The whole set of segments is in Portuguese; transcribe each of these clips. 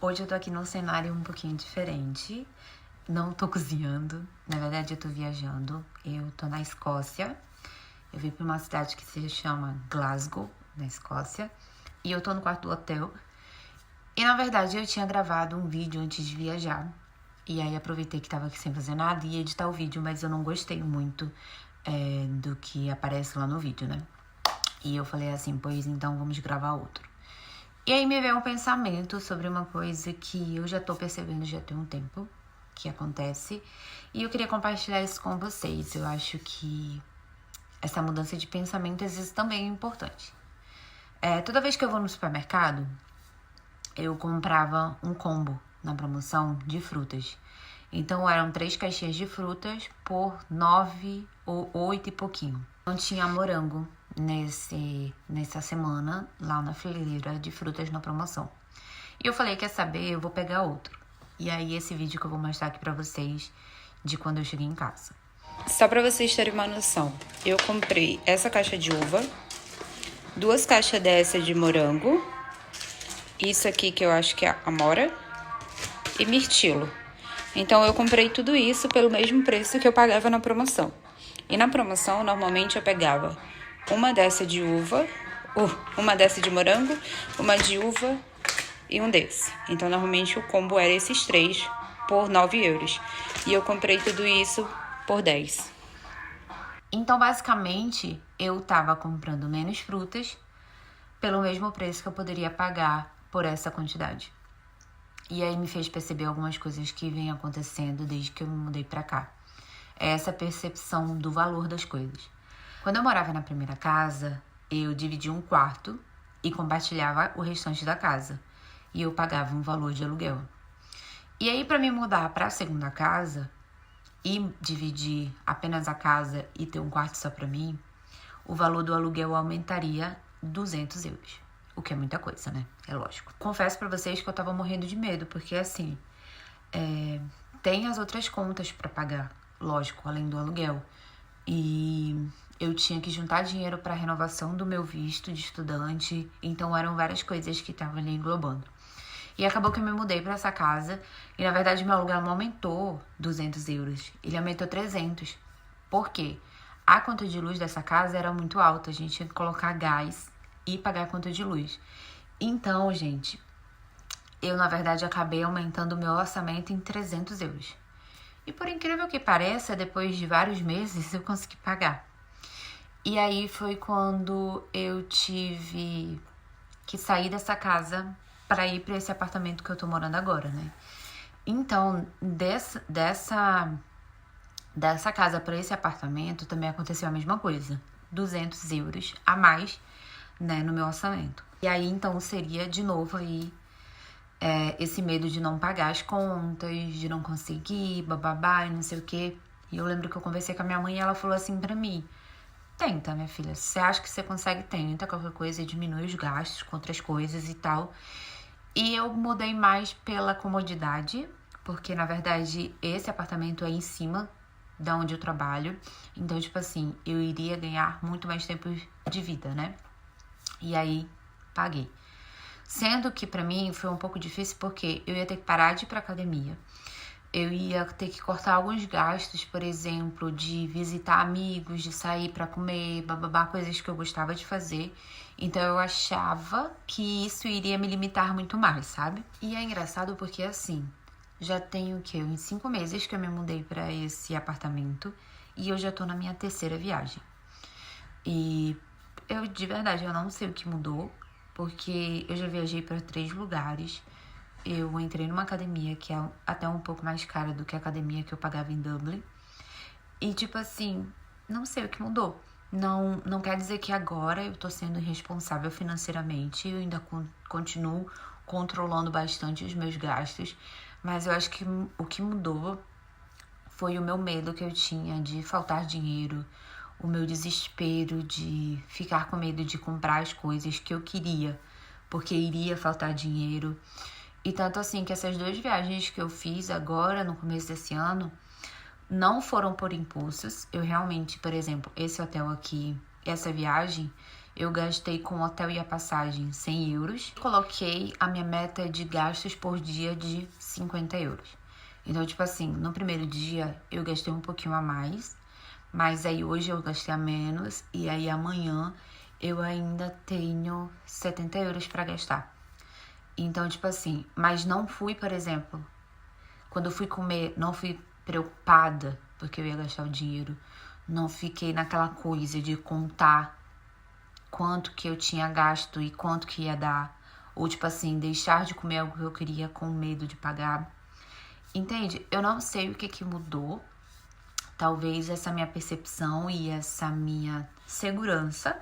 Hoje eu tô aqui num cenário um pouquinho diferente. Não tô cozinhando, na verdade eu tô viajando. Eu tô na Escócia. Eu vim pra uma cidade que se chama Glasgow, na Escócia. E eu tô no quarto do hotel. E na verdade eu tinha gravado um vídeo antes de viajar. E aí aproveitei que tava aqui sem fazer nada e ia editar o vídeo, mas eu não gostei muito do que aparece lá no vídeo, né? E eu falei assim, pois então vamos gravar outro. E aí me veio um pensamento sobre uma coisa que eu já tô percebendo já tem um tempo que acontece. E eu queria compartilhar isso com vocês. Eu acho que essa mudança de pensamento às vezes também é importante. Toda vez que eu vou no supermercado, eu comprava um combo na promoção de frutas. Então eram 3 caixinhas de frutas por 9 ou 8 e pouquinho. Não tinha morango nessa semana lá na fileira de frutas na promoção. E eu falei, quer saber, eu vou pegar outro. E aí esse vídeo que eu vou mostrar aqui pra vocês de quando eu cheguei em casa. Só pra vocês terem uma noção, eu comprei essa caixa de uva, 2 caixas dessa de morango, isso aqui que eu acho que é amora e mirtilo. Então eu comprei tudo isso pelo mesmo preço que eu pagava na promoção. E na promoção, normalmente eu pegava uma dessa de uva, uma dessa de morango, uma de uva e um desse. Então normalmente o combo era esses 3 por 9 euros. E eu comprei tudo isso por 10. Então basicamente eu tava comprando menos frutas pelo mesmo preço que eu poderia pagar por essa quantidade. E aí me fez perceber algumas coisas que vêm acontecendo desde que eu me mudei pra cá. É essa percepção do valor das coisas. Quando eu morava na primeira casa, eu dividia um quarto e compartilhava o restante da casa. E eu pagava um valor de aluguel. E aí, para me mudar para a segunda casa e dividir apenas a casa e ter um quarto só para mim, o valor do aluguel aumentaria 200 euros. O que é muita coisa, né? É lógico. Confesso para vocês que eu tava morrendo de medo, porque assim, tem as outras contas para pagar, lógico, além do aluguel. E eu tinha que juntar dinheiro para a renovação do meu visto de estudante, então eram várias coisas que estavam ali englobando. E acabou que eu me mudei para essa casa e na verdade meu aluguel não aumentou 200 euros, ele aumentou 300. Por quê? A conta de luz dessa casa era muito alta, a gente tinha que colocar gás e pagar a conta de luz. Então, gente, eu na verdade acabei aumentando o meu orçamento em 300 euros. E por incrível que pareça, depois de vários meses eu consegui pagar. E aí foi quando eu tive que sair dessa casa para ir para esse apartamento que eu tô morando agora, né? Então, dessa casa para esse apartamento também aconteceu a mesma coisa. 200 euros a mais, né, no meu orçamento. E aí, então, seria de novo aí esse medo de não pagar as contas, de não conseguir, bababá e não sei o quê. E eu lembro que eu conversei com a minha mãe e ela falou assim pra mim, tenta, minha filha, se você acha que você consegue, tenta, qualquer coisa, diminui os gastos com outras coisas e tal. E eu mudei mais pela comodidade, porque na verdade esse apartamento é em cima da onde eu trabalho. Então, tipo assim, eu iria ganhar muito mais tempo de vida, né? E aí, paguei. Sendo que pra mim foi um pouco difícil porque eu ia ter que parar de ir pra academia. Eu ia ter que cortar alguns gastos, por exemplo, de visitar amigos, de sair pra comer, bababá, coisas que eu gostava de fazer. Então eu achava que isso iria me limitar muito mais, sabe? E é engraçado porque assim, já tenho o quê? Uns 5 meses que eu me mudei pra esse apartamento e eu já tô na minha 3ª viagem. E eu, de verdade, eu não sei o que mudou, porque eu já viajei para 3 lugares. Eu entrei numa academia que é até um pouco mais cara do que a academia que eu pagava em Dublin. E, tipo assim, não sei o que mudou. Não quer dizer que agora eu tô sendo irresponsável financeiramente. Eu ainda continuo controlando bastante os meus gastos. Mas eu acho que o que mudou foi o meu medo que eu tinha de faltar dinheiro, o meu desespero de ficar com medo de comprar as coisas que eu queria, porque iria faltar dinheiro. E tanto assim que essas 2 viagens que eu fiz agora, no começo desse ano, não foram por impulsos. Eu realmente, por exemplo, esse hotel aqui, essa viagem, eu gastei com o hotel e a passagem 100 euros. Coloquei a minha meta de gastos por dia de 50 euros. Então, tipo assim, no primeiro dia eu gastei um pouquinho a mais, mas aí hoje eu gastei a menos e aí amanhã eu ainda tenho 70 euros pra gastar. Então, tipo assim, mas não fui, por exemplo, quando eu fui comer, não fui preocupada porque eu ia gastar o dinheiro. Não fiquei naquela coisa de contar quanto que eu tinha gasto e quanto que ia dar. Ou, tipo assim, deixar de comer algo que eu queria com medo de pagar. Entende? Eu não sei o que mudou. Talvez essa minha percepção e essa minha segurança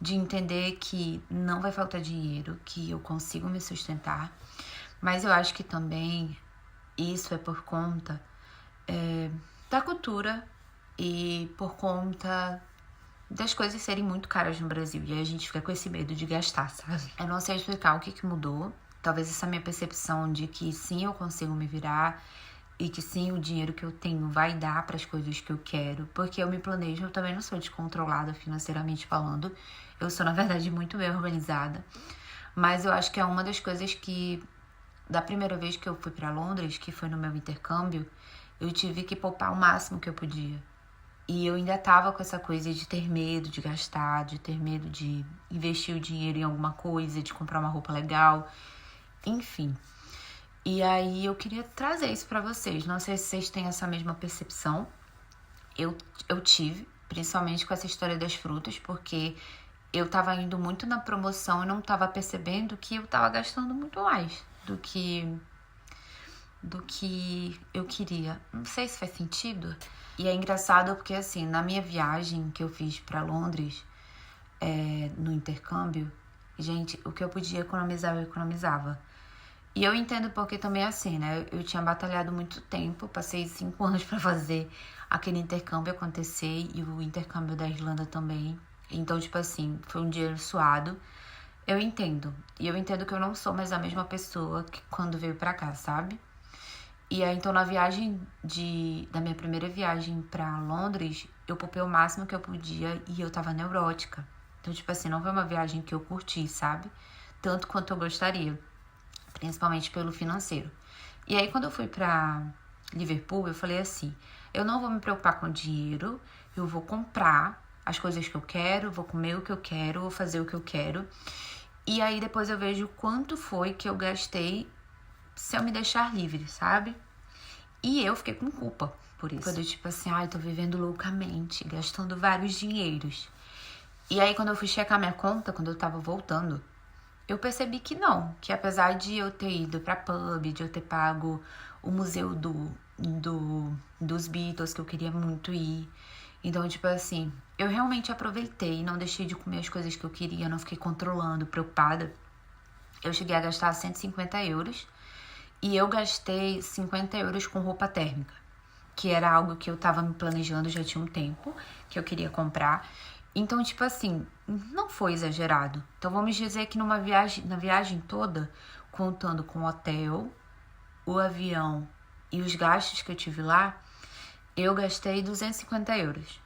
de entender que não vai faltar dinheiro, que eu consigo me sustentar. Mas eu acho que também isso é por conta da cultura e por conta das coisas serem muito caras no Brasil. E aí a gente fica com esse medo de gastar, sabe? Eu não sei explicar o que mudou. Talvez essa minha percepção de que sim, eu consigo me virar e que sim, o dinheiro que eu tenho vai dar para as coisas que eu quero, porque eu me planejo. Eu também não sou descontrolada financeiramente falando. Eu sou, na verdade, muito bem organizada. Mas eu acho que é uma das coisas que, da primeira vez que eu fui para Londres, que foi no meu intercâmbio, eu tive que poupar o máximo que eu podia. E eu ainda tava com essa coisa de ter medo de gastar, de ter medo de investir o dinheiro em alguma coisa, de comprar uma roupa legal, enfim. E aí eu queria trazer isso pra vocês. Não sei se vocês têm essa mesma percepção. Eu tive, principalmente com essa história das frutas, porque eu tava indo muito na promoção e não tava percebendo que eu tava gastando muito mais do que eu queria. Não sei se faz sentido. E é engraçado porque, assim, na minha viagem que eu fiz pra Londres, no intercâmbio, gente, o que eu podia economizar, eu economizava. E eu entendo porque também é assim, né? Eu tinha batalhado muito tempo, passei 5 anos pra fazer aquele intercâmbio acontecer e o intercâmbio da Irlanda também. Então, tipo assim, foi um dinheiro suado. Eu entendo. E eu entendo que eu não sou mais a mesma pessoa que quando veio pra cá, sabe? E aí, então, da minha primeira viagem pra Londres, eu poupei o máximo que eu podia e eu tava neurótica. Então, tipo assim, não foi uma viagem que eu curti, sabe? Tanto quanto eu gostaria, principalmente pelo financeiro. E aí, quando eu fui pra Liverpool, eu falei assim, eu não vou me preocupar com dinheiro, eu vou comprar as coisas que eu quero, vou comer o que eu quero, vou fazer o que eu quero. E aí, depois eu vejo quanto foi que eu gastei se eu me deixar livre, sabe? E eu fiquei com culpa por isso. Quando eu, tipo assim, tô vivendo loucamente, gastando vários dinheiros. E aí, quando eu fui checar minha conta, quando eu tava voltando, eu percebi que não. Que apesar de eu ter ido pra pub, de eu ter pago o museu dos Beatles, que eu queria muito ir. Então, tipo assim, eu realmente aproveitei, não deixei de comer as coisas que eu queria, não fiquei controlando, preocupada. Eu cheguei a gastar 150 euros. E eu gastei 50 euros com roupa térmica, que era algo que eu tava me planejando já tinha um tempo, que eu queria comprar. Então, tipo assim, não foi exagerado. Então, vamos dizer que na viagem toda, contando com o hotel, o avião e os gastos que eu tive lá, eu gastei 250 euros.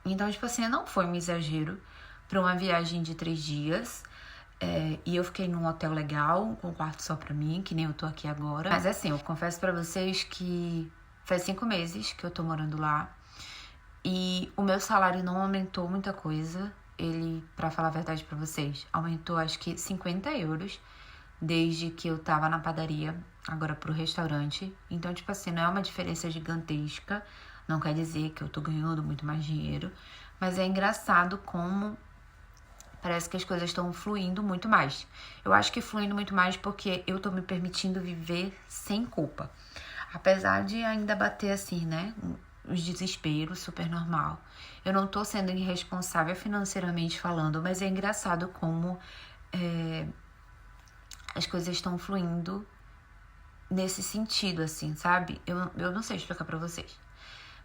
Então, tipo assim, não foi um exagero para uma viagem de 3 dias. E eu fiquei num hotel legal, com um quarto só pra mim, que nem eu tô aqui agora. Mas assim, eu confesso pra vocês que faz 5 meses que eu tô morando lá. E o meu salário não aumentou muita coisa. Ele, pra falar a verdade pra vocês, aumentou acho que 50 euros desde que eu tava na padaria, agora pro restaurante. Então, tipo assim, não é uma diferença gigantesca. Não quer dizer que eu tô ganhando muito mais dinheiro. Mas é engraçado como parece que as coisas estão fluindo muito mais. Eu acho que fluindo muito mais porque eu tô me permitindo viver sem culpa. Apesar de ainda bater assim, né? Os desesperos, super normal. Eu não tô sendo irresponsável financeiramente falando, mas é engraçado como as coisas estão fluindo nesse sentido, assim, sabe? Eu não sei explicar pra vocês.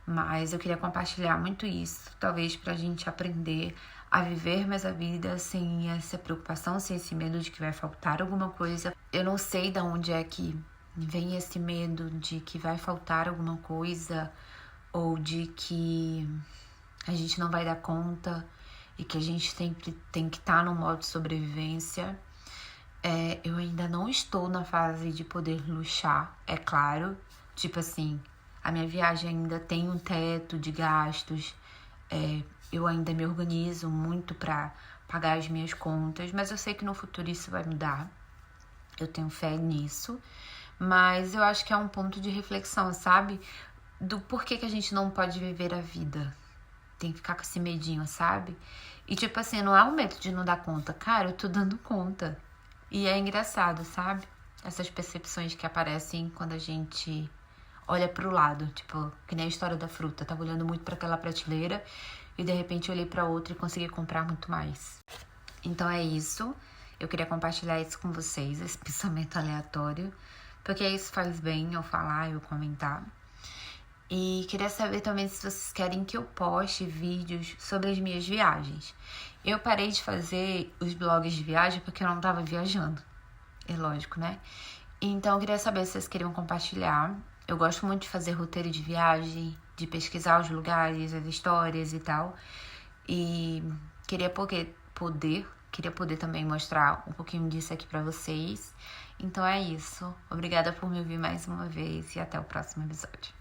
Mas eu queria compartilhar muito isso, talvez pra gente aprender a viver mais a vida sem essa preocupação, sem esse medo de que vai faltar alguma coisa. Eu não sei de onde é que vem esse medo de que vai faltar alguma coisa ou de que a gente não vai dar conta. e que a gente sempre tem que estar no modo sobrevivência. Eu ainda não estou na fase de poder luxar, é claro. Tipo assim, a minha viagem ainda tem um teto de gastos. Eu ainda me organizo muito para pagar as minhas contas, mas eu sei que no futuro isso vai mudar. Eu tenho fé nisso. Mas eu acho que é um ponto de reflexão, sabe? Do porquê que a gente não pode viver a vida. Tem que ficar com esse medinho, sabe? E tipo assim, não é um medo de não dar conta. Cara, eu tô dando conta. E é engraçado, sabe? Essas percepções que aparecem quando a gente olha pro lado. Tipo, que nem a história da fruta. Tava olhando muito para aquela prateleira e de repente eu olhei para outra e consegui comprar muito mais. Então é isso. Eu queria compartilhar isso com vocês, esse pensamento aleatório. Porque isso faz bem eu falar, eu comentar. E queria saber também se vocês querem que eu poste vídeos sobre as minhas viagens. Eu parei de fazer os blogs de viagem porque eu não tava viajando. É lógico, né? Então eu queria saber se vocês queriam compartilhar. Eu gosto muito de fazer roteiro de viagem, de pesquisar os lugares, as histórias e tal. E queria poder também mostrar um pouquinho disso aqui pra vocês. Então é isso. Obrigada por me ouvir mais uma vez e até o próximo episódio.